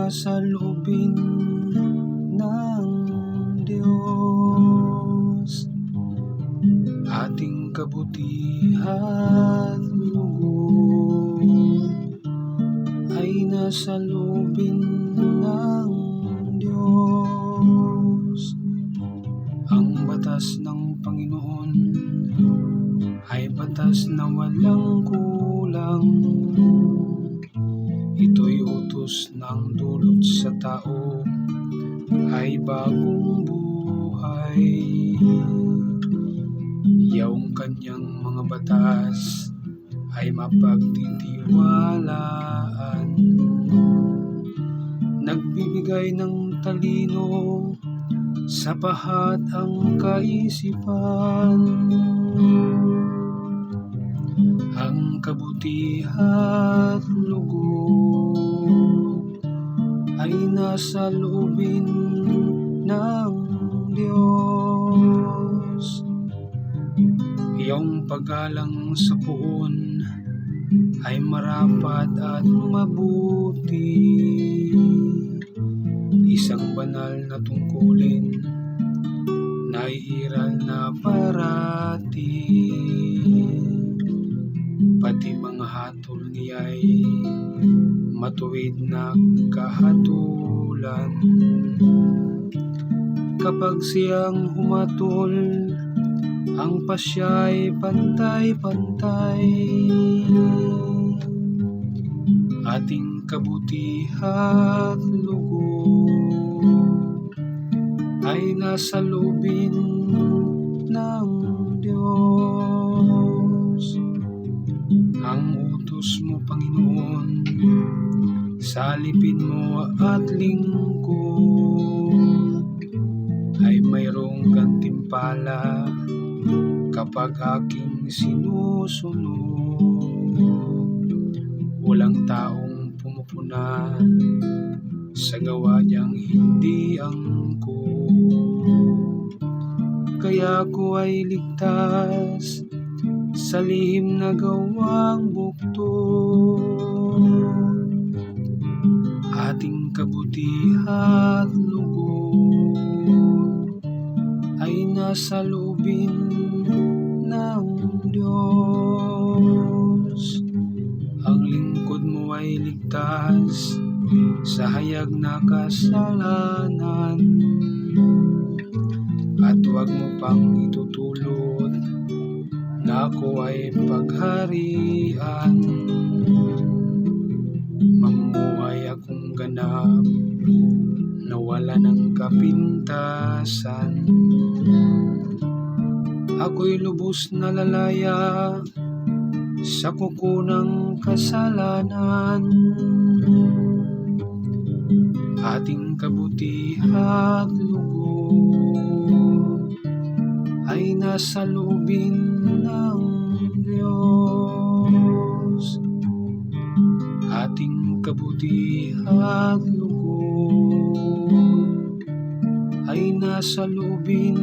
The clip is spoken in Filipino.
nasa loobin ng Diyos. Ating kabutihan lugod ay nasa loobin ng Diyos. Ang batas ng Panginoon ay batas na walang kulang. Ito'y utos ng dulot sa tao ay bagong buhay. Yaong kanyang mga batas ay mapagtitiwalaan. Nagbibigay ng talino sa pahat ang kaisipan. Ang kabutihan lugod ay nasa loobin ng Diyos. Iyong paggalang sa puon ay marapat at mabuti. Isang banal na tungkulin na iiral na parati. Pati mga hatol niya'y matuwid na kahatulan. Kapag siyang humatol, ang pasya'y pantay-pantay. Ating kabutihan lugod ay nasa loobin ng Diyos. Ang utos mo, Panginoon, sa alipin mo at lingkod ay mayroong gantimpala kapag aking sinusunod. Walang taong pumupuna sa gawa niyang hindi angkop. Kaya ko ay ligtas sa lihim na gawang bugtong. Ating kabutihan lugod ay nasa loobin ng Diyos. Ang lingkod mo ay ligtas sa hayag na kasalanan, at huwag mo pang itutulot na ako ay pagharian. Mamuhay akong ganap na wala ng kapintasan. Ako'y lubos na lalaya sa kuko ng kasalanan. Ating kabutihan lugod ay nasa loobin ng Diyos. Ating kabutihan lugod ay nasa loobin